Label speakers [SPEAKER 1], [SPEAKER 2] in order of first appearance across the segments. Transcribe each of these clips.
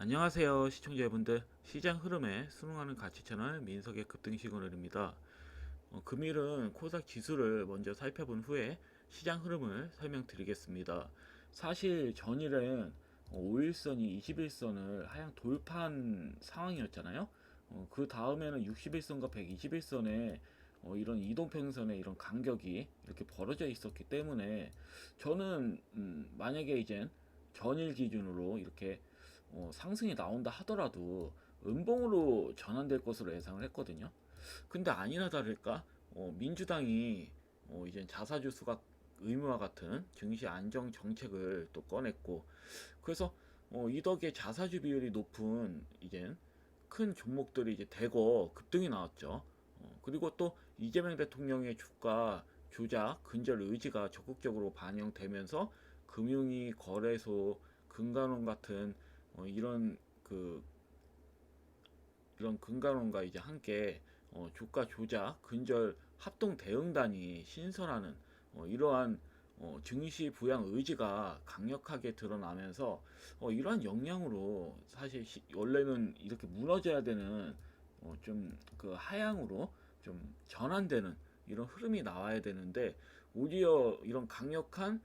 [SPEAKER 1] 안녕하세요 시청자분들, 시장 흐름에 순응하는 가치 채널 민석의 급등식 오늘입니다. 금일은 코스닥 지수를 먼저 살펴본 후에 시장 흐름을 설명드리겠습니다. 사실 전일은 5일선이 21선을 하향 돌파한 상황이었잖아요. 그 다음에는 61선과 121선에 이런 이동평선의 이런 간격이 이렇게 벌어져 있었기 때문에 저는 만약에 이젠 전일 기준으로 이렇게 상승이 나온다 하더라도 음봉으로 전환될 것으로 예상을 했거든요. 근데 아니나 다를까 민주당이 이제 자사주 수갑 의무화 같은 증시 안정 정책을 또 꺼냈고, 그래서 이 덕에 자사주 비율이 높은 이제 큰 종목들이 이제 대거 급등이 나왔죠. 그리고 또 이재명 대통령의 주가 조작 근절 의지가 적극적으로 반영되면서 금융위 거래소 금감원 같은 이런 이런 금감원과 이제 함께 주가 조작 근절 합동 대응단이 신설하는 이러한 증시 부양 의지가 강력하게 드러나면서 이러한 역량으로 사실 원래는 이렇게 무너져야 되는 좀 그 하향으로 좀 전환되는 이런 흐름이 나와야 되는데, 오히려 이런 강력한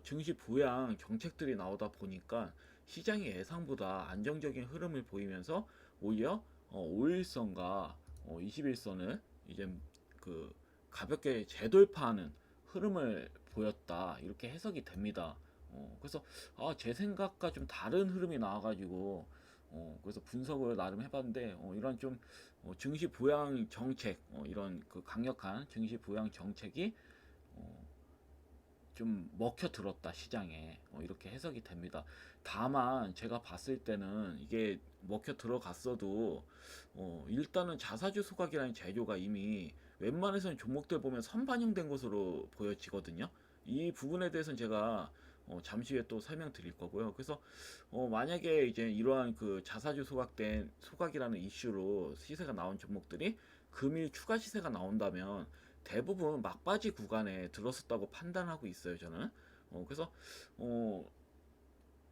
[SPEAKER 1] 증시 부양 정책들이 나오다 보니까 시장이 예상보다 안정적인 흐름을 보이면서 오히려 5일선과 21선을 이제 그 가볍게 재돌파하는 흐름을 보였다, 이렇게 해석이 됩니다. 그래서 제 생각과 좀 다른 흐름이 나와가지고 그래서 분석을 나름 해봤는데, 이런 좀 증시 부양 정책, 이런 그 강력한 증시 부양 정책이 어, 좀 먹혀 들었다 시장에, 이렇게 해석이 됩니다. 다만 제가 봤을 때는 이게 먹혀 들어갔어도 일단은 자사주 소각이라는 재료가 이미 웬만해서는 종목들 보면 선반영된 것으로 보여지거든요. 이 부분에 대해서는 제가 잠시 후에 또 설명드릴 거고요. 그래서 만약에 이제 이러한 그 자사주 소각된 소각이라는 이슈로 시세가 나온 종목들이 금일 추가 시세가 나온다면 대부분 막바지 구간에 들었었다고 판단하고 있어요, 저는. 그래서 어,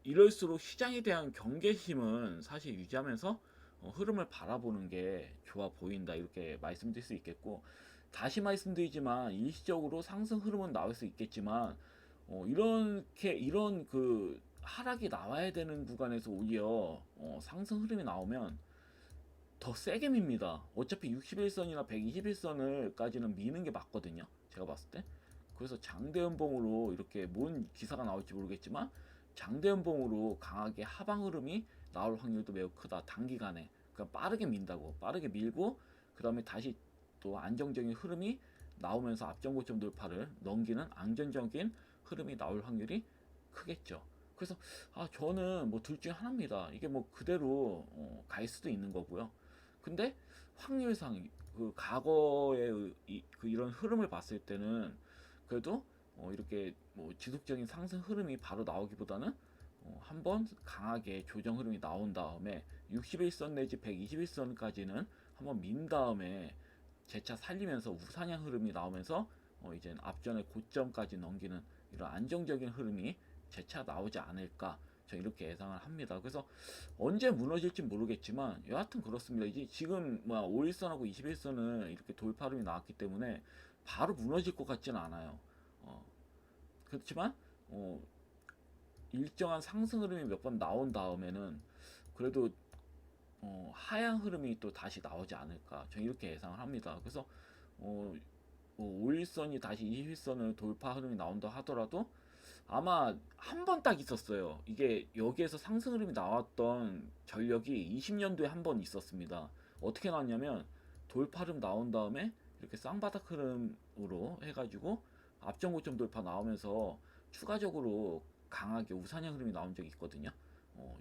[SPEAKER 1] 이럴수록 시장에 대한 경계심은 사실 유지하면서 흐름을 바라보는 게 좋아 보인다, 이렇게 말씀드릴 수 있겠고, 다시 말씀드리지만 일시적으로 상승 흐름은 나올 수 있겠지만 이렇게 이런 그 하락이 나와야 되는 구간에서 오히려 상승 흐름이 나오면 더 세게 밉니다. 어차피 61선이나 121선을까지는 미는 게 맞거든요, 제가 봤을 때. 그래서 장대연봉으로 이렇게 뭔 기사가 나올지 모르겠지만 장대연봉으로 강하게 하방 흐름이 나올 확률도 매우 크다. 단기간에 그냥 빠르게 민다고, 빠르게 밀고 그 다음에 다시 또 안정적인 흐름이 나오면서 앞전고점 돌파를 넘기는 안전적인 흐름이 나올 확률이 크겠죠. 그래서 저는 뭐 둘 중에 하나입니다. 이게 뭐 그대로 갈 수도 있는 거고요. 근데 확률상 그 과거의 그 이런 흐름을 봤을 때는 그래도 이렇게 뭐 지속적인 상승 흐름이 바로 나오기보다는 한번 강하게 조정 흐름이 나온 다음에 61선 내지 121선까지는 한번 민 다음에 재차 살리면서 우상향 흐름이 나오면서 이제 앞전의 고점까지 넘기는 이런 안정적인 흐름이 재차 나오지 않을까, 저 이렇게 예상을 합니다. 그래서 언제 무너질지 모르겠지만 여하튼 그렇습니다. 이제 지금 뭐 5일선하고 21선은 이렇게 돌파름이 나왔기 때문에 바로 무너질 것 같지는 않아요. 어, 그렇지만 어, 일정한 상승 흐름이 몇 번 나온 다음에는 그래도 하향 흐름이 또 다시 나오지 않을까, 저는 이렇게 예상을 합니다. 그래서 어, 5일선이 다시 21선을 돌파 흐름이 나온다 하더라도 아마 한 번 딱 있었어요. 이게 여기에서 상승 흐름이 나왔던 전력이 20년도에 한 번 있었습니다. 어떻게 나왔냐면 돌파 흐름 나온 다음에 이렇게 쌍바닥 흐름으로 해가지고 앞전 고점 돌파 나오면서 추가적으로 강하게 우상향 흐름이 나온 적이 있거든요.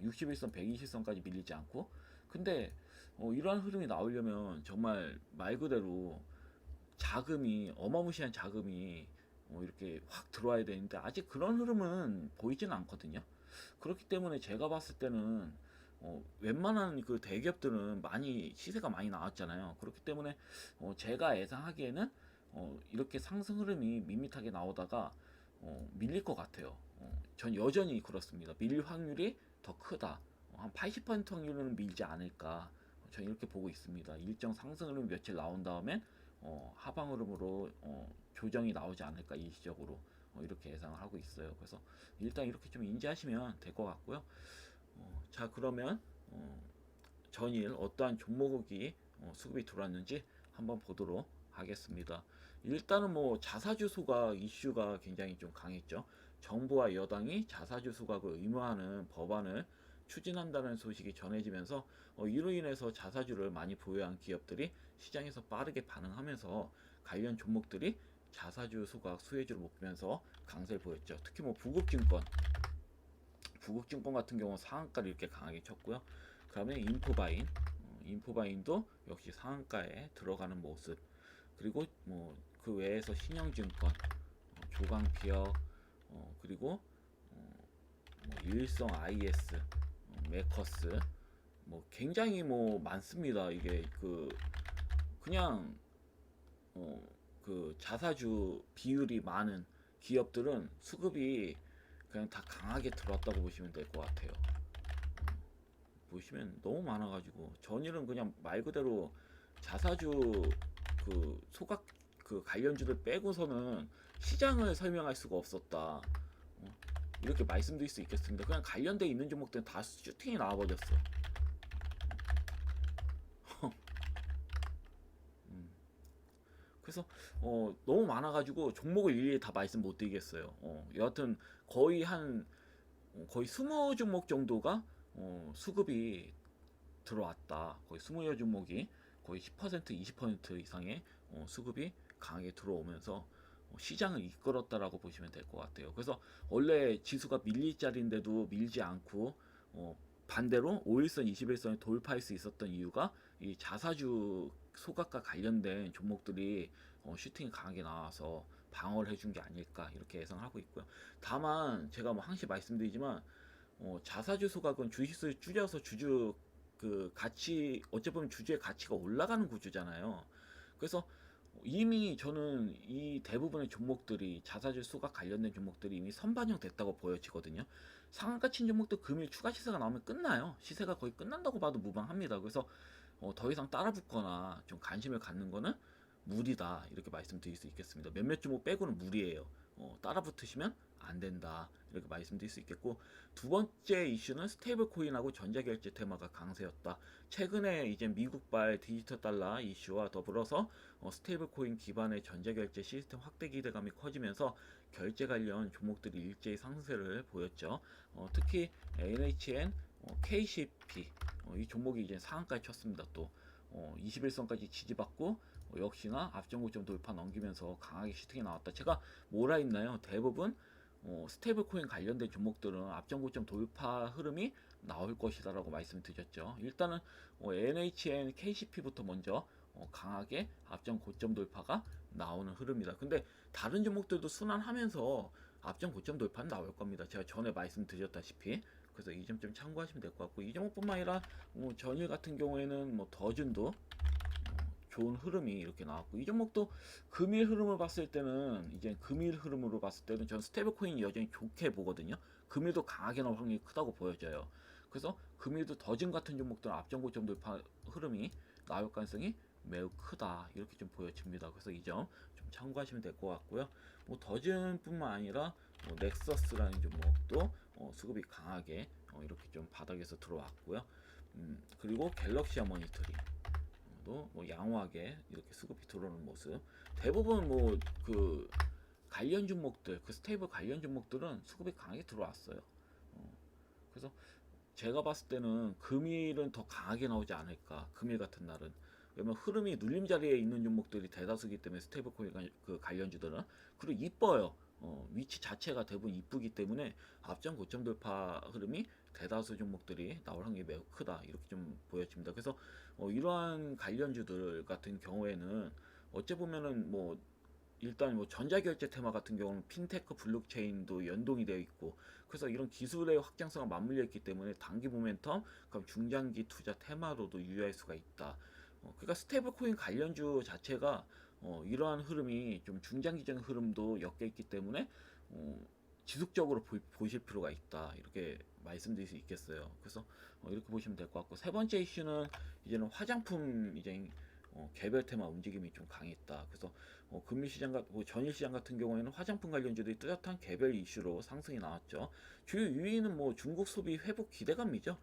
[SPEAKER 1] 61선, 120선까지 밀리지 않고. 근데 이러한 흐름이 나오려면 정말 말 그대로 자금이, 어마무시한 자금이 이렇게 확 들어와야 되는데 아직 그런 흐름은 보이지는 않거든요. 그렇기 때문에 제가 봤을 때는 웬만한 그 대기업들은 많이 시세가 많이 나왔잖아요. 그렇기 때문에 제가 예상하기에는 이렇게 상승 흐름이 밋밋하게 나오다가 밀릴 것 같아요. 전 여전히 그렇습니다. 밀릴 확률이 더 크다. 한 80% 확률로는 밀지 않을까. 저는 이렇게 보고 있습니다. 일정 상승 흐름 며칠 나온 다음엔 하방 흐름으로 조정이 나오지 않을까 일시적으로 이렇게 예상을 하고 있어요. 그래서 일단 이렇게 좀 인지하시면 될 것 같고요. 자 그러면 전일 어떠한 종목이 수급이 들어왔는지 한번 보도록 하겠습니다. 일단은 뭐 자사주 소각 이슈가 굉장히 좀 강했죠. 정부와 여당이 자사주 소각을 의무화하는 법안을 추진한다는 소식이 전해지면서 이로 인해서 자사주를 많이 보유한 기업들이 시장에서 빠르게 반응하면서 관련 종목들이 자사주 소각 수혜주를 먹으면서 강세를 보였죠. 특히 뭐 부국증권 같은 경우 상한가를 이렇게 강하게 쳤고요. 그 다음에 인포바인도 역시 상한가에 들어가는 모습. 그리고 뭐 그 외에서 신영증권, 조강피어, 그리고 뭐 일성 IS, 메커스, 뭐 굉장히 뭐 많습니다. 이게 그냥 그 자사주 비율이 많은 기업들은 수급이 그냥 다 강하게 들어왔다고 보시면 될 것 같아요. 보시면 너무 많아가지고 전일은 그냥 말 그대로 자사주 그 소각 그 관련주들 빼고서는 시장을 설명할 수가 없었다. 이렇게 말씀드릴 수 있겠습니다. 그냥 관련돼 있는 종목들은 다 슈팅이 나와버렸어. 그래서 너무 많아가지고 종목을 일일이 다 말씀 못 드리겠어요. 여하튼 거의 거의 20종목 정도가 수급이 들어왔다. 거의 20종목이 거의 10% 20% 이상의 수급이 강하게 들어오면서 시장을 이끌었다라고 보시면 될 것 같아요. 그래서 원래 지수가 밀릴 자리인데도 밀지 않고 반대로 5일선, 21선을 돌파할 수 있었던 이유가 이 자사주 소각과 관련된 종목들이 슈팅이 강하게 나와서 방어를 해준 게 아닐까 이렇게 예상을 하고 있고요. 다만 제가 뭐 항시 말씀드리지만 자사주 소각은 주식수를 줄여서 주주 그 가치 어찌 보면 주주의 가치가 올라가는 구조잖아요. 그래서 이미 저는 이 대부분의 종목들이 자사주 소각 관련된 종목들이 이미 선반영 됐다고 보여지거든요. 상한가 친 종목도 금일 추가 시세가 나오면 끝나요. 시세가 거의 끝난다고 봐도 무방합니다. 그래서 더 이상 따라붙거나 좀 관심을 갖는 거는 무리다 이렇게 말씀드릴 수 있겠습니다. 몇몇 종목 빼고는 무리예요. 따라붙으시면 안 된다 이렇게 말씀드릴 수 있겠고, 두 번째 이슈는 스테이블 코인하고 전자결제 테마가 강세였다. 최근에 이제 미국발 디지털 달러 이슈와 더불어서 스테이블 코인 기반의 전자결제 시스템 확대 기대감이 커지면서 결제 관련 종목들이 일제히 상승세를 보였죠. 특히 NHN, KCP 이 종목이 이제 상한가에 쳤습니다. 또 21선까지 지지받고 역시나 앞전 고점 돌파 넘기면서 강하게 슈팅이 나왔다. 제가 뭐라 했나요? 대부분 스테이블 코인 관련된 종목들은 앞전 고점 돌파 흐름이 나올 것이다라고 말씀드렸죠. 일단은 NHN, KCP부터 먼저 강하게 앞전 고점 돌파가 나오는 흐름이다. 근데 다른 종목들도 순환하면서 앞전 고점 돌파는 나올 겁니다. 제가 전에 말씀드렸다시피. 그래서 이 점 좀 참고하시면 될 것 같고, 이 종목뿐만 아니라 전일 같은 경우에는 뭐 더준도 좋은 흐름이 이렇게 나왔고, 이 종목도 금일 흐름을 봤을 때는 이제 금일 흐름으로 봤을 때는 전 스테이블 코인이 여전히 좋게 보거든요. 금일도 강하게 나올 확률이 크다고 보여져요. 그래서 금일도 더준 같은 종목들은 앞전 고점 돌파 흐름이 나올 가능성이 매우 크다 이렇게 좀 보여집니다. 그래서 이 점 좀 참고하시면 될 것 같고요. 뭐 더준뿐만 아니라 넥서스라는 종목도 수급이 강하게 이렇게 좀 바닥에서 들어왔고요. 그리고 갤럭시아 모니터링 뭐 양호하게 이렇게 수급이 들어오는 모습. 대부분 뭐 그 관련 종목들, 그 스테이블 관련 종목들은 수급이 강하게 들어왔어요. 그래서 제가 봤을 때는 금일은 더 강하게 나오지 않을까. 금일 같은 날은. 왜냐면 흐름이 눌림 자리에 있는 종목들이 대다수기 때문에 스테이블 코인 그 관련주들은, 그리고 이뻐요. 위치 자체가 대부분 이쁘기 때문에 앞전 고점 돌파 흐름이 대다수 종목들이 나올 확률이 매우 크다 이렇게 좀 보여집니다. 그래서 이러한 관련주들 같은 경우에는 어째 보면은 뭐 일단 뭐 전자결제 테마 같은 경우는 핀테크 블록체인도 연동이 되어 있고, 그래서 이런 기술의 확장성과 맞물려 있기 때문에 단기 모멘텀, 그럼 중장기 투자 테마로도 유의할 수가 있다. 그러니까 스테이블 코인 관련주 자체가 이러한 흐름이 좀 중장기적인 흐름도 엮여 있기 때문에 지속적으로 보실 필요가 있다, 이렇게 말씀드릴 수 있겠어요. 그래서 이렇게 보시면 될 것 같고, 세 번째 이슈는 이제는 화장품 이제 개별 테마 움직임이 좀 강했다. 그래서 금리 시장 전일 시장 같은 경우에는 화장품 관련주들이 뚜렷한 개별 이슈로 상승이 나왔죠. 주요 요인은 뭐 중국 소비 회복 기대감이죠.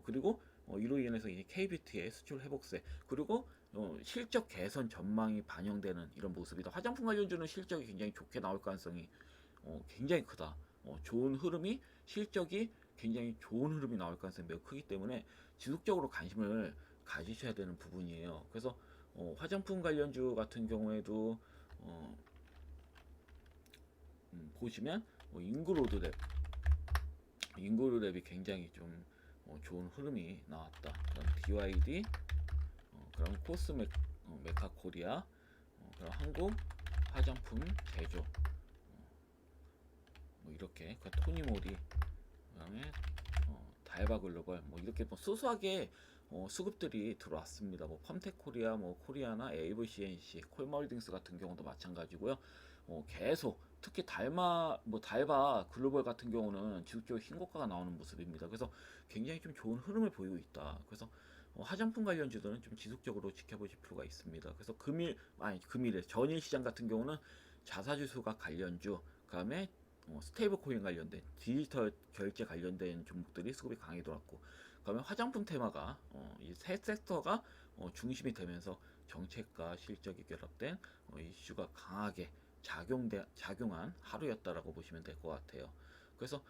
[SPEAKER 1] 그리고 이로 인해서 이제 K뷰티의 수출 회복세, 그리고 실적 개선 전망이 반영되는 이런 모습이다. 화장품 관련주는 실적이 굉장히 좋게 나올 가능성이 굉장히 크다. 좋은 흐름이, 실적이 굉장히 좋은 흐름이 나올 가능성이 매우 크기 때문에 지속적으로 관심을 가지셔야 되는 부분이에요. 그래서 화장품 관련주 같은 경우에도 보시면 잉그로드랩, 잉그로드랩이 굉장히 좀 좋은 흐름이 나왔다. 그럼 BYD, 그럼 코스메, 메카코리아, 그럼 한국 화장품 제조, 뭐 이렇게 그 토니모리, 그다음에 달바글로벌, 뭐 이렇게 뭐 소소하게 수급들이 들어왔습니다. 뭐 펌텍코리아, 뭐 코리아나 AVCNC, 콜몰딩스 같은 경우도 마찬가지고요. 계속 특히 달바 글로벌 같은 경우는 지속적으로 신고가가 나오는 모습입니다. 그래서 굉장히 좀 좋은 흐름을 보이고 있다. 그래서 화장품 관련주들은 좀 지속적으로 지켜보실 필요가 있습니다. 그래서 금일에 전일 시장 같은 경우는 자사주수가 관련주, 그다음에 스테이블 코인 관련된 디지털 결제 관련된 종목들이 수급이 강하게 돌았고, 그다음에 화장품 테마가 이 세 섹터가 중심이 되면서 정책과 실적이 결합된 이슈가 강하게 작용한 하루였다라고 보시면 될 것 같아요. 그래서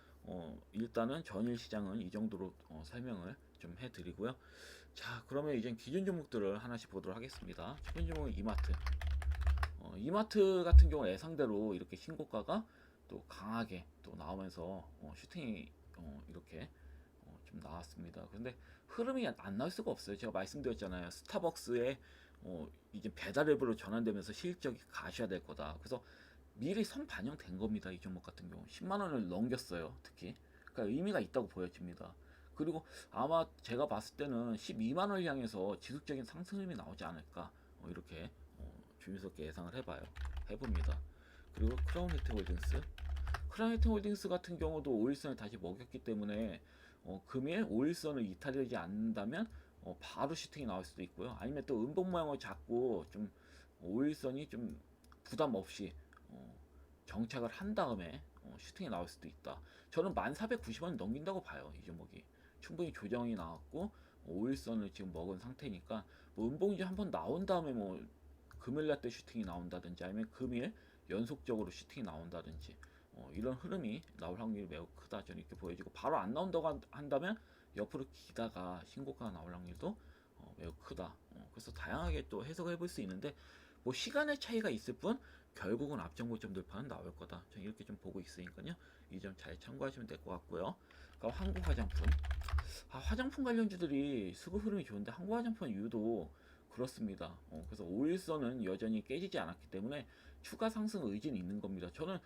[SPEAKER 1] 일단은 전일 시장은 이 정도로 설명을 좀 해드리고요. 자, 그러면 이제 기준 종목들을 하나씩 보도록 하겠습니다. 첫 번째 종목은 이마트. 이마트 같은 경우 예상대로 이렇게 신고가가 또 강하게 또 나오면서 슈팅이 이렇게 좀 나왔습니다. 근데 흐름이 안 나올 수가 없어요. 제가 말씀드렸잖아요. 스타벅스에 이제 배달 앱으로 전환되면서 실적이 가셔야 될 거다. 그래서 미리 선 반영된 겁니다. 이 종목 같은 경우 10만 원을 넘겼어요. 특히 그러니까 의미가 있다고 보여집니다. 그리고 아마 제가 봤을 때는 12만 원을 향해서 지속적인 상승 흐름이 나오지 않을까, 이렇게 조심스럽게 예상을 해봅니다. 그리고 크라운 혜택홀딩스, 같은 경우도 5일선을 다시 먹였기 때문에 금일 5일선을 이탈하지 않는다면 바로 슈팅이 나올 수도 있고요. 아니면 또 음봉 모양을 잡고 좀 5일선이 좀 부담 없이 정착을 한 다음에 슈팅이 나올 수도 있다. 저는 1490원 넘긴다고 봐요. 이 종목이 충분히 조정이 나왔고 5일선을 지금 먹은 상태니까 뭐 음봉이 한번 나온 다음에 뭐 금요일날 때 슈팅이 나온다든지, 아니면 금일 연속적으로 슈팅이 나온다든지 이런 흐름이 나올 확률이 매우 크다, 저는 이렇게 보여지고, 바로 안 나온다고 한다면 옆으로 기다가 신고가가 나올 확률도 매우 크다. 그래서 다양하게 또 해석을 해볼 수 있는데, 뭐 시간의 차이가 있을 뿐 결국은 앞전 고점 돌파는 나올 거다, 저는 이렇게 좀 보고 있으니까요. 이 점 잘 참고하시면 될 것 같고요. 그럼 한국 화장품, 화장품 관련주들이 수급 흐름이 좋은데 한국 화장품 유도 그렇습니다. 그래서 5일선은 여전히 깨지지 않았기 때문에 추가 상승 의지는 있는 겁니다. 저는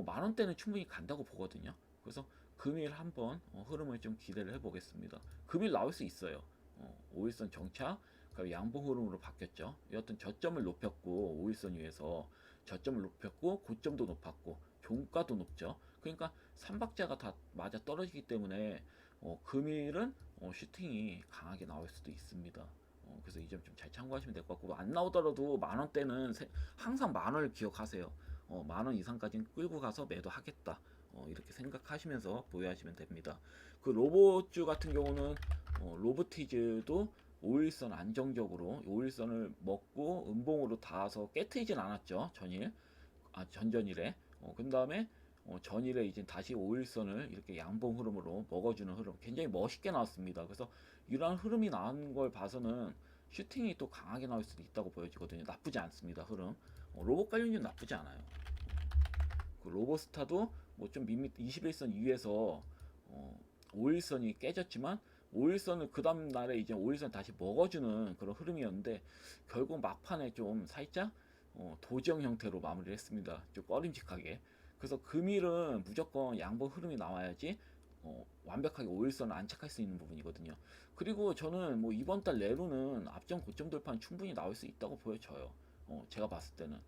[SPEAKER 1] 만 원대는 충분히 간다고 보거든요. 그래서 금일 한번 흐름을 좀 기대를 해보겠습니다. 금일 나올 수 있어요. 5일선 정착, 그러니까 양봉 흐름으로 바뀌었죠. 여하튼 저점을 높였고 5일선 위에서 저점을 높였고 고점도 높았고 종가도 높죠. 그러니까 삼박자가 다 맞아 떨어지기 때문에 금일은 슈팅이 강하게 나올 수도 있습니다. 그래서 이 점 좀 잘 참고하시면 될 것 같고, 안 나오더라도 만 원대는 항상 만 원을 기억하세요. 만원 이상까지는 끌고 가서 매도하겠다. 이렇게 생각하시면서 보유하시면 됩니다. 그 로봇주 같은 경우는 로보티즈도 5일선 안정적으로 5일선을 먹고 음봉으로 닿아서 깨트리진 않았죠. 전전일에. 그 다음에 전일에 이제 다시 5일선을 이렇게 양봉 흐름으로 먹어주는 흐름 굉장히 멋있게 나왔습니다. 그래서 이러한 흐름이 나온 걸 봐서는 슈팅이 또 강하게 나올 수도 있다고 보여지거든요. 나쁘지 않습니다. 흐름. 로봇 관련주는 나쁘지 않아요. 그 로보스타도 뭐 좀 밋밋 21선 이후에서 5일선이 깨졌지만 5일선을 그 다음 날에 이제 5일선 다시 먹어주는 그런 흐름이었는데, 결국 막판에 좀 살짝 도지형 형태로 마무리를 했습니다. 좀 꺼림직하게. 그래서 금일은 무조건 양봉 흐름이 나와야지 완벽하게 5일선을 안착할 수 있는 부분이거든요. 그리고 저는 뭐 이번 달 내로는 앞전 고점 돌파는 충분히 나올 수 있다고 보여져요. 제가 봤을 때는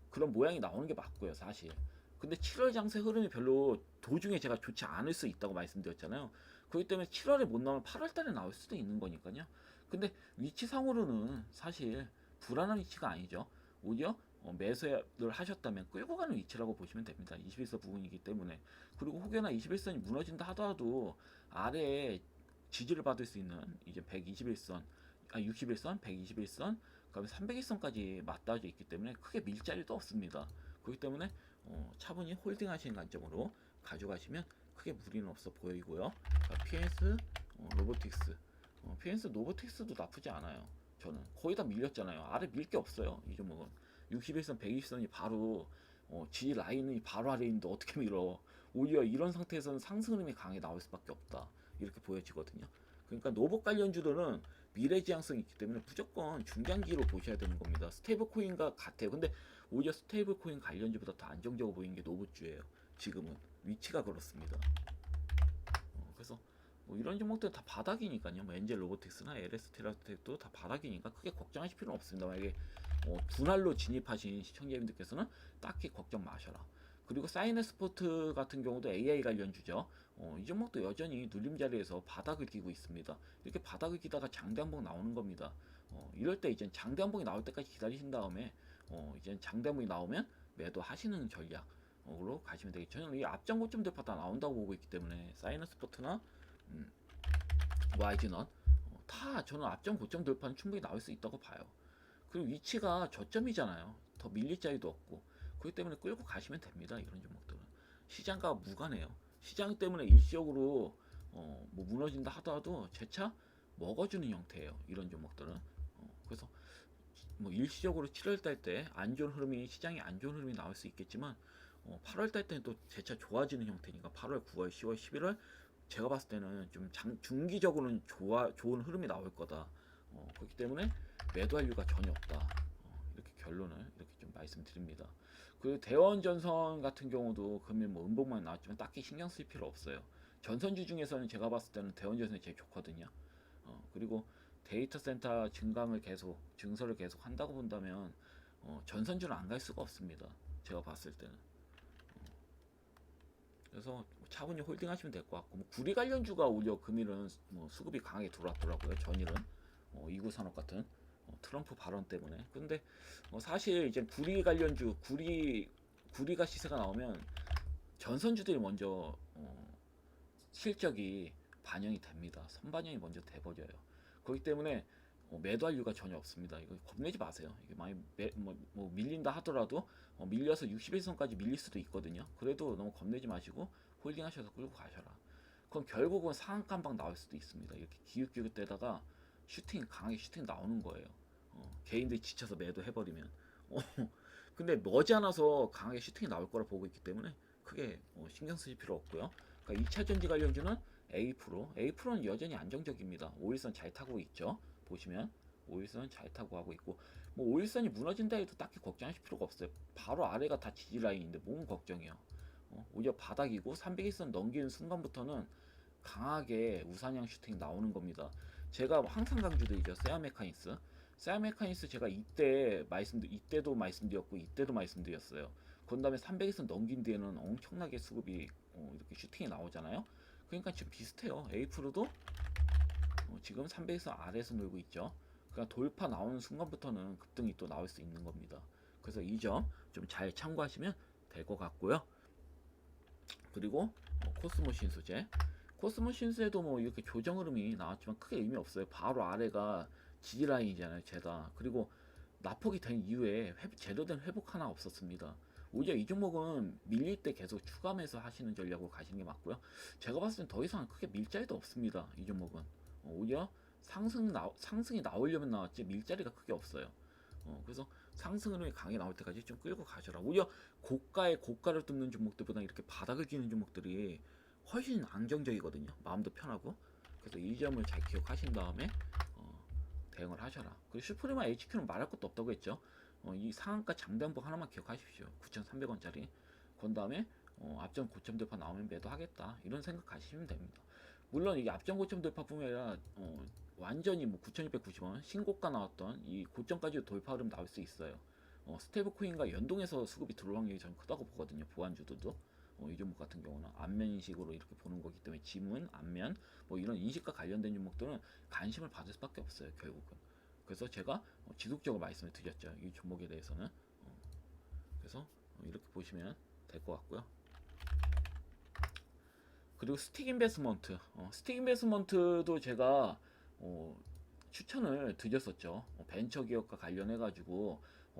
[SPEAKER 1] 그런 모양이 나오는 게 맞고요, 사실. 근데 7월 장세 흐름이 별로 도중에 제가 좋지 않을 수 있다고 말씀드렸잖아요. 그렇기 때문에 7월에 못 나오면 8월 달에 나올 수도 있는 거니까요. 근데 위치상으로는 사실 불안한 위치가 아니죠. 오히려 매수를 하셨다면 끌고 가는 위치라고 보시면 됩니다. 21선 부분이기 때문에. 그리고 혹여나 21선이 무너진다 하더라도 아래에 지지를 받을 수 있는 이제 121선, 61선, 121선, 그다음에 301선까지 맞닿아져 있기 때문에 크게 밀 자리도 없습니다. 그렇기 때문에 차분히 홀딩하시는 관점으로 가져가시면 크게 무리는 없어 보이고요. PS 로보틱스, PS 로보틱스도 나쁘지 않아요. 저는 거의 다 밀렸잖아요. 아래 밀 게 없어요. 이 종목은 61선, 120선이 바로 G 라인이 바로 아래에 있는데 어떻게 밀어? 오히려 이런 상태에서는 상승 흐름이 강하게 나올 수밖에 없다. 이렇게 보여지거든요. 그러니까 노봇 관련주들은 미래지향성이 있기 때문에 무조건 중장기로 보셔야 되는 겁니다. 스테이블 코인과 같아요. 근데 오히려 스테이블 코인 관련주보다 더 안정적으로 보이는 게 노봇주예요. 지금은 위치가 그렇습니다. 그래서 뭐 이런 종목들 다 바닥이니까요. 뭐 엔젤 로보틱스나 LS 테라텍도 다 바닥이니까 크게 걱정하실 필요는 없습니다. 만약에 분할로 진입하신 시청자님들께서는 딱히 걱정 마셔라. 그리고 사이네스포트 같은 경우도 AI 관련주죠. 이 종목도 여전히 눌림 자리에서 바닥을 끼고 있습니다. 이렇게 바닥을 끼다가 장대 한봉 나오는 겁니다. 이럴 때 이제 장대 한봉이 나올 때까지 기다리신 다음에 이제 장대 한봉이 나오면 매도하시는 전략으로 가시면 되겠죠. 저는 이 앞전 고점 대파 다 나온다고 보고 있기 때문에 사이너스포트나 YG는 다 저는 앞전 고점 돌파는 충분히 나올 수 있다고 봐요. 그리고 위치가 저점이잖아요. 더 밀릴 자리도 없고. 그렇기 때문에 끌고 가시면 됩니다. 이런 종목들은. 시장과 무관해요. 시장 때문에 일시적으로 뭐 무너진다 하더라도 재차 먹어주는 형태예요. 이런 종목들은. 그래서 뭐 일시적으로 7월달 때 안 좋은 흐름이 시장이 안 좋은 흐름이 나올 수 있겠지만 8월달 때는 또 재차 좋아지는 형태니까 8월, 9월, 10월, 11월 제가 봤을 때는 좀 중기적으로는 좋은 흐름이 나올 거다. 그렇기 때문에 매도할 이유가 전혀 없다. 이렇게 결론을 이렇게 좀 말씀드립니다. 그 대원전선 같은 경우도 금일 뭐 음봉만 나왔지만 딱히 신경 쓸 필요 없어요. 전선주 중에서는 제가 봤을 때는 대원전선이 제일 좋거든요. 그리고 데이터 센터 증설을 계속 한다고 본다면 전선주는 안 갈 수가 없습니다. 제가 봤을 때는. 그래서 차분히 홀딩하시면 될 것 같고, 뭐 구리 관련주가 오히려 금일은 뭐 수급이 강하게 들어왔더라고요. 전일은 이구 산업 같은 트럼프 발언 때문에. 근데 사실 이제 구리 관련주, 구리가 시세가 나오면 전선주들이 먼저 실적이 반영이 됩니다. 선반영이 먼저 돼버려요. 그렇기 때문에 매도할 이유가 전혀 없습니다. 이거 겁내지 마세요. 이게 많이 뭐 밀린다 하더라도 밀려서 61선까지 밀릴 수도 있거든요. 그래도 너무 겁내지 마시고 홀딩하셔서 끌고 가셔라. 그럼 결국은 상한가 한 방 나올 수도 있습니다. 이렇게 기웃기웃대다가 강하게 슈팅 나오는 거예요. 개인들이 지쳐서 매도해버리면. 근데 머지않아서 강하게 슈팅이 나올 거라 보고 있기 때문에 크게 신경 쓰실 필요 없고요. 그러니까 2차전지 관련주는 A프로는 여전히 안정적입니다. 5일선 잘 타고 있죠. 보시면 5일선 잘 타고 하고 있고, 뭐 5일선이 무너진다 해도 딱히 걱정하실 필요가 없어요. 바로 아래가 다 지지 라인인데 뭔 걱정이요. 오히려 바닥이고 300일선 넘기는 순간부터는 강하게 우상향 슈팅 나오는 겁니다. 제가 항상 강조드리죠. 세아메카니스 제가 이때도 말씀드렸고 이때도 말씀드렸어요. 그 다음에 300일선 넘긴 뒤에는 엄청나게 수급이 이렇게 슈팅이 나오잖아요. 그러니까 지금 비슷해요. 에이프로도 지금 300에서 아래에서 놀고 있죠. 그러니까 돌파 나오는 순간부터는 급등이 또 나올 수 있는 겁니다. 그래서 이 점 좀 잘 참고하시면 될 것 같고요. 그리고 코스모 신소재, 코스모 신소재도 뭐 이렇게 조정 흐름이 나왔지만 크게 의미 없어요. 바로 아래가 지지 라인이잖아요. 제다. 그리고 낙폭이 된 이후에 제대로 된 회복 하나 없었습니다. 오히려 이 종목은 밀릴 때 계속 추가매수 하시는 전략으로 가시는 게 맞고요. 제가 봤을 땐 더 이상 크게 밀자리도 없습니다. 이 종목은 오히려 상승이 나오려면 나왔지 밀자리가 크게 없어요. 그래서 상승 흐름이 강하게 나올 때까지 좀 끌고 가셔라. 오히려 고가를 뚫는 종목들보다 이렇게 바닥을 끼는 종목들이 훨씬 안정적이거든요. 마음도 편하고. 그래서 이 점을 잘 기억하신 다음에 대응을 하셔라. 그리고 슈프리마 HQ는 말할 것도 없다고 했죠. 이 상한가 장단봉 하나만 기억하십시오. 9,300원짜리. 그 다음에 앞전 고점 돌파 나오면 매도하겠다. 이런 생각 가시면 됩니다. 물론 이게 앞전 고점 돌파뿐만 아니라 완전히 뭐 9,290원 신고가 나왔던 이 고점까지 돌파 흐름 나올 수 있어요. 스테이블 코인과 연동해서 수급이 들어올 확률이 저는 크다고 보거든요. 보안주들도. 이 종목 같은 경우는 안면 인식으로 이렇게 보는 거기 때문에 지문, 안면 뭐 이런 인식과 관련된 종목들은 관심을 받을 수밖에 없어요. 결국은. 그래서 제가 지속적으로 말씀을 드렸죠. 이 종목에 대해서는. 그래서 이렇게 보시면 될 것 같고요. 그리고 스틱 인베스먼트, 스틱 인베스먼트도 제가 추천을 드렸었죠. 벤처 기업과 관련해 가지고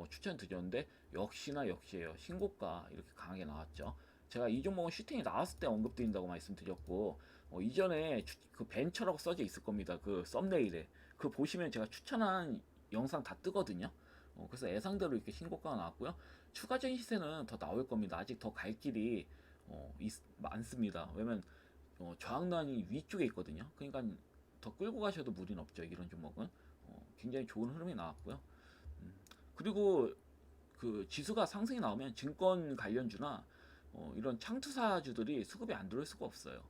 [SPEAKER 1] 추천 드렸는데 역시에요. 신고가 이렇게 강하게 나왔죠. 제가 이 종목은 슈팅이 나왔을 때 언급드린다고 말씀드렸고 이전에 그 벤처라고 써져 있을 겁니다. 그 썸네일에 그 보시면 제가 추천한 영상 다 뜨거든요. 그래서 예상대로 이렇게 신고가가 나왔고요. 추가적인 시세는 더 나올 겁니다. 아직 더 갈 길이 많습니다. 왜냐면 저항란이 위쪽에 있거든요. 그러니까 더 끌고 가셔도 무리는 없죠. 이런 종목은 굉장히 좋은 흐름이 나왔고요. 그리고 그 지수가 상승이 나오면 증권 관련주나 이런 창투사주들이 수급이 안 들어올 수가 없어요.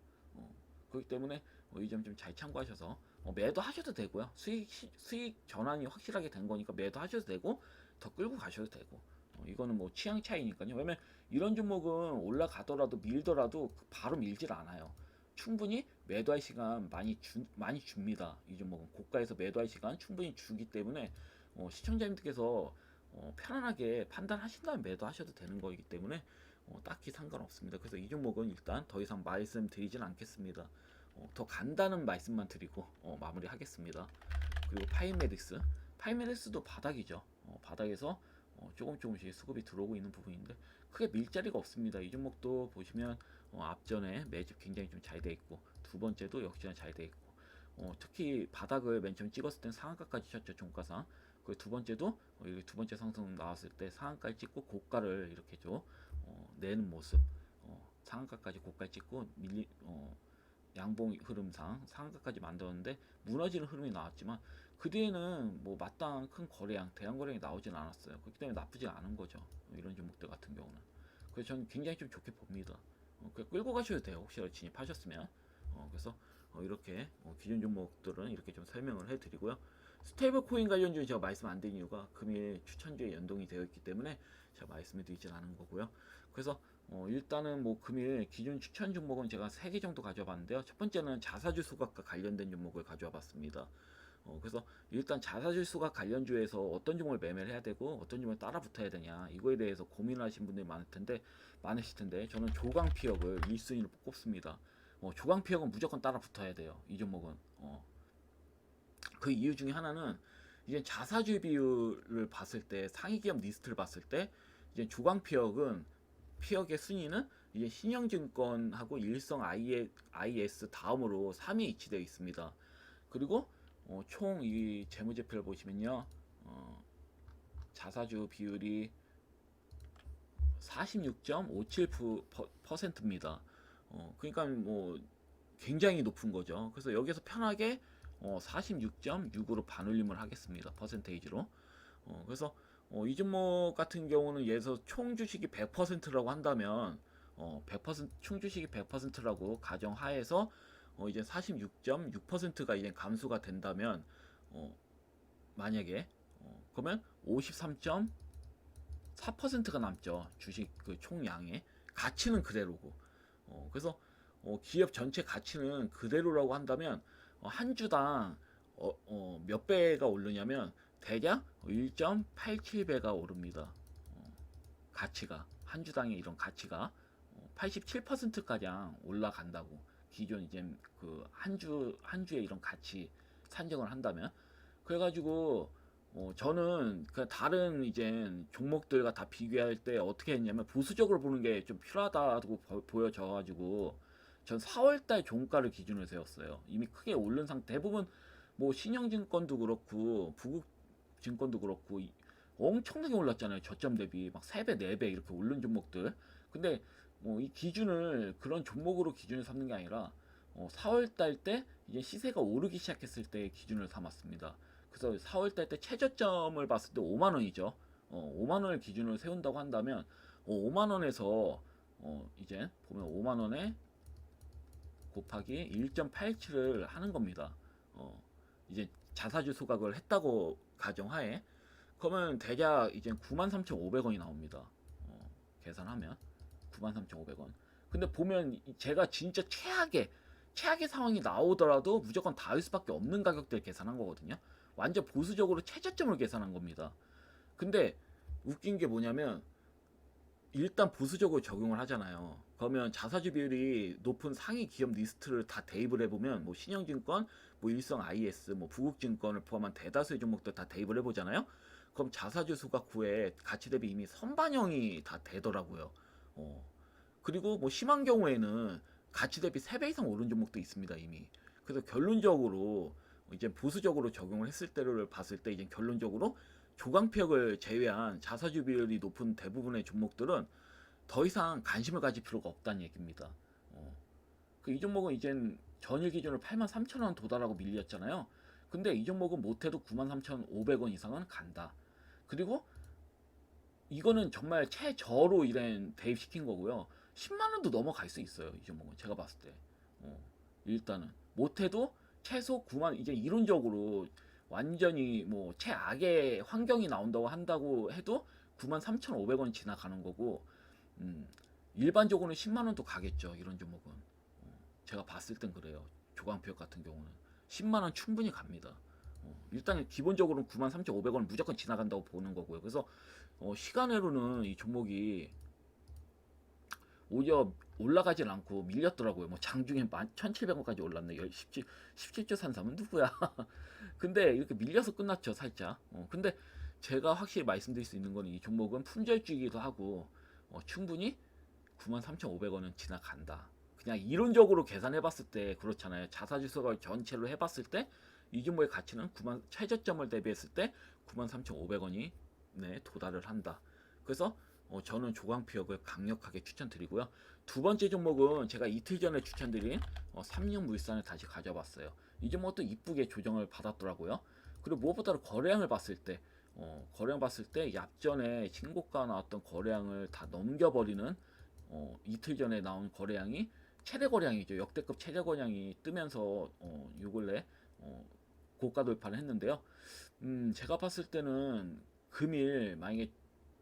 [SPEAKER 1] 그렇기 때문에 이 점 좀 잘 참고하셔서 매도 하셔도 되고요. 수익 전환이 확실하게 된 거니까 매도 하셔도 되고 더 끌고 가셔도 되고 이거는 뭐 취향 차이니까요. 왜냐면 이런 종목은 올라가더라도 밀더라도 바로 밀질 않아요. 충분히 매도할 시간 많이 줍니다. 이 종목은 고가에서 매도할 시간 충분히 주기 때문에 시청자님들께서 편안하게 판단하신 다음에 매도하셔도 되는 거이기 때문에 딱히 상관없습니다. 그래서 이 종목은 일단 더 이상 말씀드리진 않겠습니다. 더 간단한 말씀만 드리고 마무리하겠습니다. 그리고 파이메딕스도 바닥이죠. 바닥에서 조금씩 수급이 들어오고 있는 부분인데 크게 밀자리가 없습니다. 이 종목도 보시면 앞전에 매집 굉장히 좀 잘 돼 있고 두 번째도 역시나 잘 돼 있고 특히 바닥을 맨 처음 찍었을 땐 상한가까지 쳤죠. 종가상. 그 두 번째도 두 번째 상승 나왔을 때 상한가를 찍고 고가를 이렇게 좀 내는 모습. 상한가까지 고가를 찍고 양봉 흐름상 상한가까지 만들었는데 무너지는 흐름이 나왔지만 그 뒤에는 뭐 마땅한 큰 거래량, 대량 거래량이 나오진 않았어요. 그렇기 때문에 나쁘지 않은 거죠. 이런 종목들 같은 경우는. 그래서 저는 굉장히 좀 좋게 봅니다. 끌고 가셔도 돼요. 혹시라도 진입하셨으면. 그래서 이렇게 기존 종목들은 이렇게 좀 설명을 해드리고요. 스테이블 코인 관련주는 제가 말씀 안 드린 이유가 금일 추천주에 연동이 되어 있기 때문에 제가 말씀을 드리진 않은 거고요. 그래서 일단은 뭐 금일 기존 추천 종목은 제가 3개 정도 가져와 봤는데요. 첫 번째는 자사주 수급과 관련된 종목을 가져와 봤습니다. 그래서 일단 자사주 수급 관련주에서 어떤 종목을 매매를 해야 되고 어떤 종목을 따라 붙어야 되냐 이거에 대해서 고민하시는 분들이 많으실 텐데 저는 조광피혁을 1순위로 꼽습니다. 조광피혁은 무조건 따라 붙어야 돼요. 이 종목은 그 이유 중에 하나는 이제 자사주 비율을 봤을 때 상위 기업 리스트를 봤을 때 이제 조광피혁은 피혁의 순위는 이제 신영증권하고 일성 IS 다음으로 3위에 위치되어 있습니다. 그리고 총 이 재무제표를 보시면요, 자사주 비율이 46.57%입니다. 그러니까 뭐 굉장히 높은 거죠. 그래서 여기서 편하게 46.6으로 반올림을 하겠습니다. 퍼센테이지로. 그래서 이 종목 같은 경우는 예에서 총 주식이 100%라고 한다면 100% 총 주식이 100%라고 가정하에서 이제 46.6%가 이제 감소가 된다면 만약에 그러면 53.4%가 남죠. 주식 그 총량의 가치는 그대로고. 그래서 기업 전체 가치는 그대로라고 한다면 한 주당 몇 배가 오르냐면 대략 1.87배가 오릅니다. 가치가 한 주당의 이런 가치가 87%가량 올라간다고 기존 이제 그 한 주의 이런 가치 산정을 한다면 그래가지고 저는 그 다른 이제 종목들과 다 비교할 때 어떻게 했냐면 보수적으로 보는 게 좀 필요하다고 보여져가지고 전 4월달 종가를 기준으로 세웠어요. 이미 크게 오른 상태. 대부분 뭐 신영증권도 그렇고 부국증권도 그렇고 엄청나게 올랐잖아요. 저점 대비 막 3배, 4배 이렇게 오른 종목들. 근데 뭐 이 기준을 그런 종목으로 기준을 삼는 게 아니라 4월달 때 이제 시세가 오르기 시작했을 때 기준을 삼았습니다. 그래서 4월달 때 최저점을 봤을 때 5만 원이죠. 5만 원을 기준으로 세운다고 한다면 5만 원에서 이제 보면 5만 원에 곱하기 1.87을 하는 겁니다. 이제 자사주 소각을 했다고 가정하에 그러면 대략 이제 93,500원이 나옵니다. 계산하면 93,500원. 근데 보면 제가 진짜 최악의 상황이 나오더라도 무조건 닿을 수밖에 없는 가격대를 계산한 거거든요. 완전 보수적으로 최저점을 계산한 겁니다. 근데 웃긴 게 뭐냐면 일단 보수적으로 적용을 하잖아요. 그러면 자사주 비율이 높은 상위 기업 리스트를 다 대입을 해보면 뭐 신영증권, 뭐 일성 IS, 뭐 부국증권을 포함한 대다수의 종목들 다 대입을 해보잖아요. 그럼 자사주 수가 9에 가치 대비 이미 선반영이 다 되더라고요. 어. 그리고 뭐 심한 경우에는 가치 대비 3배 이상 오른 종목도 있습니다 이미. 그래서 결론적으로 이제 보수적으로 적용을 했을 때를 봤을 때 이제 결론적으로 조강표역을 제외한 자사주 비율이 높은 대부분의 종목들은 더 이상 관심을 가질 필요가 없다는 얘기입니다. 이 종목은 이젠 전일 기준으로 83,000원 도달하고 밀렸잖아요. 근데 이 종목은 못해도 93,500원 이상은 간다. 그리고 이거는 정말 최저로 이런 대입시킨 거고요. 10만 원도 넘어갈 수 있어요. 이 종목은 제가 봤을 때. 일단은 못해도 최소 9만 이제 이론적으로 완전히 뭐 최악의 환경이 나온다고 한다고 해도 93,500원 지나가는 거고 일반적으로는 10만 원도 가겠죠. 이런 종목은. 제가 봤을 땐 그래요. 조광표 같은 경우는 10만 원 충분히 갑니다. 일단 기본적으로 93,500원 무조건 지나간다고 보는 거고요. 그래서 시간으로는 이 종목이 오히려 올라가진 않고 밀렸더라고요. 뭐 장중에 1,700원까지 올랐네. 17조 산삼은 누구야? 근데 이렇게 밀려서 끝났죠, 살짝. 근데 제가 확실히 말씀드릴 수 있는 건 이 종목은 품절주기도 하고 충분히 93,500원은 지나간다. 그냥 이론적으로 계산해봤을 때 그렇잖아요. 자사주 수가 전체로 해봤을 때 이 종목의 가치는 최저점을 대비했을 때 93,500원이 네, 도달을 한다. 그래서 저는 조광피역을 강력하게 추천드리고요. 두 번째 종목은 제가 이틀 전에 추천드린 삼육물산을 다시 가져봤어요. 이 종목도 이쁘게 조정을 받았더라고요. 그리고 무엇보다도 거래량을 봤을 때 거래량 봤을 때 얍전에 신고가 나왔던 거래량을 다 넘겨버리는 이틀 전에 나온 거래량이 최대 거래량이죠. 역대급 최대 거래량이 뜨면서 요 근래 고가 돌파를 했는데요. 제가 봤을 때는 금일 만약에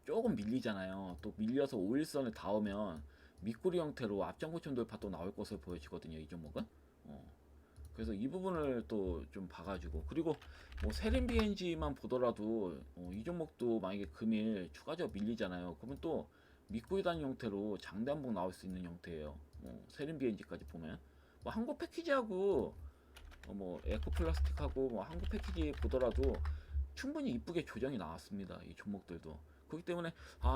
[SPEAKER 1] 조금 밀리잖아요. 또 밀려서 5일선을 닿으면 밑구리 형태로 앞전고점 돌파 또 나올 것으로 보여지거든요. 이 종목은. 그래서 이 부분을 또 좀 봐가지고 그리고 뭐 세림 BNG만 보더라도 이 종목도 만약에 금일 추가적으로 밀리잖아요. 그러면 또 밑구리 단 형태로 장대 한봉 나올 수 있는 형태예요. 세림 BNG까지 보면 뭐 한국 패키지하고 뭐 에코플라스틱하고 뭐 한국 패키지 보더라도 충분히 이쁘게 조정이 나왔습니다. 이 종목들도. 그렇기 때문에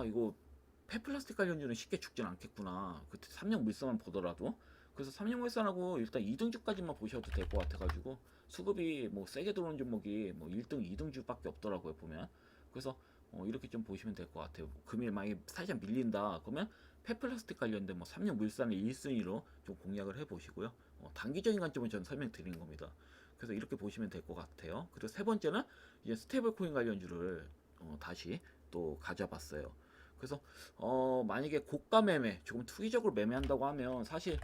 [SPEAKER 1] 이거 폐플라스틱 관련주는 쉽게 죽진 않겠구나. 그때 삼성물산만 보더라도. 그래서 삼성물산하고 일단 2등주까지만 보셔도 될 것 같아가지고 수급이 뭐 세게 들어오는 종목이 뭐 1등, 2등주밖에 없더라고요 보면. 그래서 이렇게 좀 보시면 될 것 같아요. 금일 만약에 살짝 밀린다 그러면 폐플라스틱 관련된 뭐 삼성물산을 1순위로 좀 공략을 해보시고요. 단기적인 관점은 저는 설명드리는 겁니다. 그래서 이렇게 보시면 될 것 같아요. 그리고 세 번째는 이제 스테이블 코인 관련주를 다시 또 가져봤어요. 그래서 만약에 고가 매매 조금 투기적으로 매매한다고 하면 사실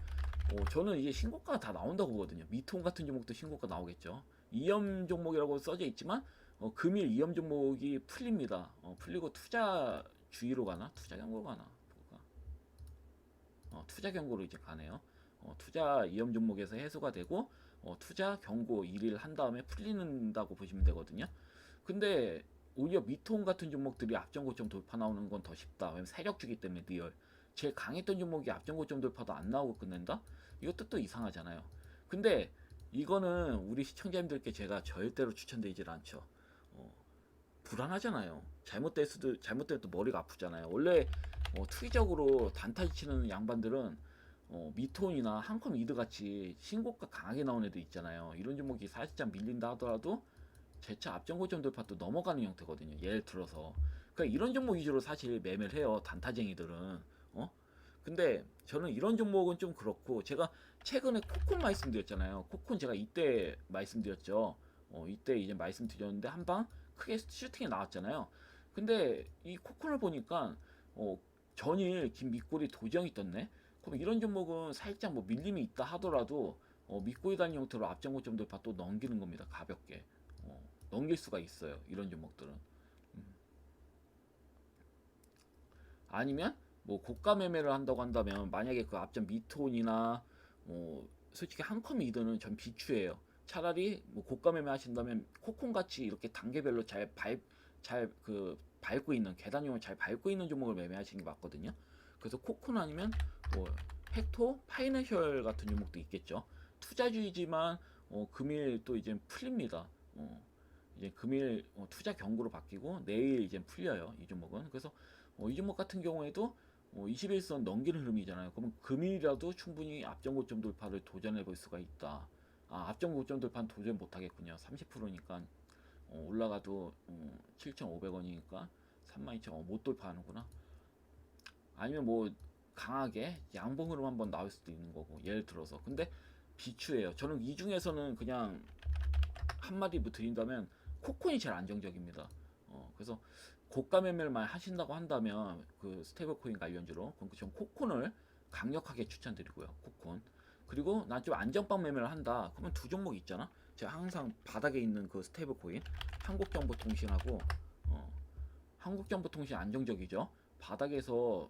[SPEAKER 1] 저는 이제 신고가가 다 나온다고 보거든요. 미통 같은 종목도 신고가 나오겠죠. 이염 종목이라고 써져 있지만 금일 이염 종목이 풀립니다. 풀리고 투자 주의로 가나 투자 경고 가나 투자 경고로 이제 가네요. 투자 이염 종목에서 해소가 되고 투자 경고 1일 한 다음에 풀린다고 보시면 되거든요. 근데 오히려 미통 같은 종목들이 앞전고점 돌파 나오는 건 더 쉽다. 왜냐면 세력주기 때문에 리얼. 제일 강했던 종목이 앞전고점 돌파도 안 나오고 끝낸다? 이것도 또 이상하잖아요. 근데 이거는 우리 시청자님들께 제가 절대로 추천드리질 않죠. 불안하잖아요. 잘못될 또 머리가 아프잖아요. 원래 투기적으로 단타지 치는 양반들은 미톤이나 한컴 이드 같이 신고가 강하게 나온 애들 있잖아요. 이런 종목이 살짝 밀린다 하더라도 재차 앞전고점 돌파 또 넘어가는 형태거든요. 예를 들어서 그러니까 이런 종목 위주로 사실 매매를 해요. 단타쟁이들은. 근데 저는 이런 종목은 좀 그렇고 제가 최근에 코콘 말씀드렸잖아요. 코콘 제가 이때 말씀드렸죠. 이때 이제 말씀드렸는데 한방 크게 슈팅이 나왔잖아요. 근데 이 코콘을 보니까 전일 긴 밑골이 도정이 떴네. 그럼 이런 종목은 살짝 뭐 밀림이 있다 하더라도 밑골이 단 형태로 앞전고점 돌파 또 넘기는 겁니다. 가볍게 넘길 수가 있어요. 이런 종목들은. 아니면 뭐 고가 매매를 한다고 한다면 만약에 그 앞전 미톤이나 솔직히 한컴 이더는 전 비추예요. 차라리 뭐 고가 매매 하신다면 코콘 같이 이렇게 단계별로 잘 그 밟고 있는 계단형을 잘 밟고 있는 종목을 매매하시는 게 맞거든요. 그래서 코콘 아니면 뭐 헥토, 파이낸셜 같은 종목도 있겠죠. 투자주의지만 금일 또 이제 풀립니다. 이제 금일 투자 경고로 바뀌고 내일 이제 풀려요. 이 종목은. 그래서 이 종목 같은 경우에도 21선 넘기는 흐름이잖아요. 그러면 금일이라도 충분히 앞전 고점 돌파를 도전해 볼 수가 있다. 아, 앞전 고점 돌파는 도전 못 하겠군요. 30%니까 올라가도 7,500원이니까 32,000원 못 돌파하는구나. 아니면 뭐 강하게 양봉으로 한번 나올 수도 있는 거고. 예를 들어서. 근데 비추예요. 저는 이 중에서는 그냥 한마디 뭐 드린다면 코콘이 제일 안정적입니다. 그래서 고가 매매를 많이 하신다고 한다면 그 스테이블 코인 관련주로 그럼 전 코콘을 강력하게 추천드리고요. 코콘. 그리고 난 좀 안전빵 매매를 한다. 그러면 두 종목 있잖아. 제가 항상 바닥에 있는 그 스테이블 코인 한국정보통신하고 한국정보통신 안정적이죠. 바닥에서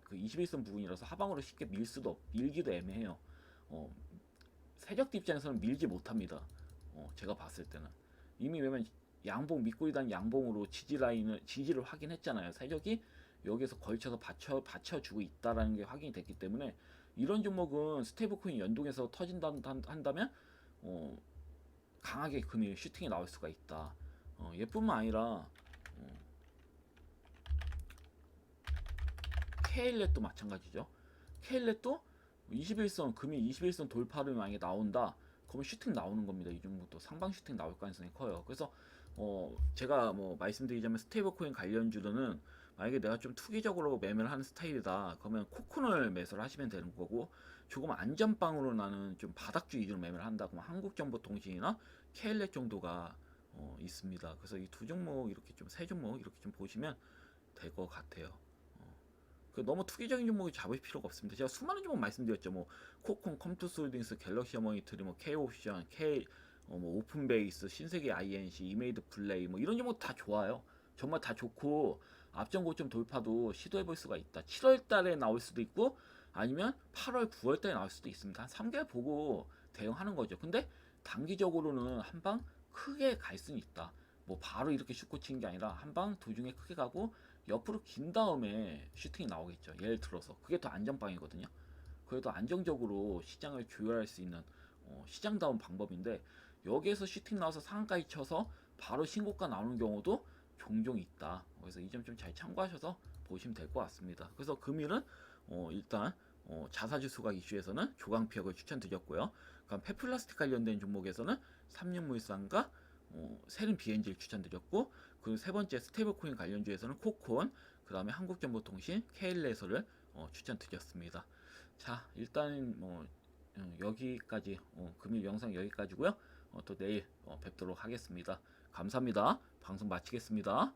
[SPEAKER 1] 그 21선 부분이라서 하방으로 쉽게 밀기도 애매해요. 어, 세력대 입장에서는 밀지 못합니다. 제가 봤을 때는 이미 왜냐면 양봉 밑꼬리단 양봉으로 지지를 확인했잖아요. 세력이 여기서 걸쳐서 받쳐주고 있다라는 게 확인이 됐기 때문에 이런 종목은 스테이블코인 연동해서 터진다 한다면 어, 강하게 금일 슈팅이 나올 수가 있다. 얘뿐만 아니라 케일렛도 마찬가지죠. 케일렛도 21선 금일 21선 돌파를 만약에 나온다. 그러면 슈팅 나오는 겁니다. 이 종목도 상방 슈팅 나올 가능성이 커요. 그래서 제가 뭐 말씀드리자면 스테이블 코인 관련주로는 만약에 내가 좀 투기적으로 매매를 하는 스타일이다. 그러면 코콘을 매수를 하시면 되는 거고 조금 안전빵으로 나는 좀 바닥주 위주로 매매를 한다. 그러면 한국정보통신이나 케일렛 정도가 있습니다. 그래서 이 두 종목 이렇게 좀 세 종목 이렇게 좀 보시면 될 것 같아요. 그 너무 투기적인 종목이 잡을 필요가 없습니다. 제가 수많은 종목 말씀드렸죠. 뭐 코콘, 컴투스홀딩스, 갤럭시 어머니터리, 뭐 K옵션, 뭐 오픈베이스, 신세계 INC, 이메이드 플레이 뭐 이런 종목 다 좋아요. 정말 다 좋고 앞전 고점 돌파도 시도해 볼 수가 있다. 7월 달에 나올 수도 있고 아니면 8월, 9월 달에 나올 수도 있습니다. 한 3개월 보고 대응하는 거죠. 근데 단기적으로는 한 방 크게 갈 수는 있다. 뭐 바로 이렇게 슛고 치는 게 아니라 한 방 도중에 크게 가고 옆으로 긴 다음에 슈팅이 나오겠죠. 예를 들어서 그게 더 안전빵이거든요. 그래도 안정적으로 시장을 조율할 수 있는 시장다운 방법인데 여기에서 슈팅 나와서 상한가에 쳐서 바로 신고가 나오는 경우도 종종 있다. 그래서 이 점 좀 잘 참고하셔서 보시면 될 것 같습니다. 그래서 금일은 일단 자사주 수각 이슈에서는 조강피혁을 추천드렸고요. 그럼 페플라스틱 관련된 종목에서는 삼육물산과 세린 BNG를 추천드렸고 그리고 세 번째 스테이블코인 관련주에서는 코콘 그 다음에 한국정보통신 케일레서를 추천드렸습니다. 자 일단 뭐 여기까지 금일 영상 여기까지고요. 또 내일 뵙도록 하겠습니다. 감사합니다. 방송 마치겠습니다.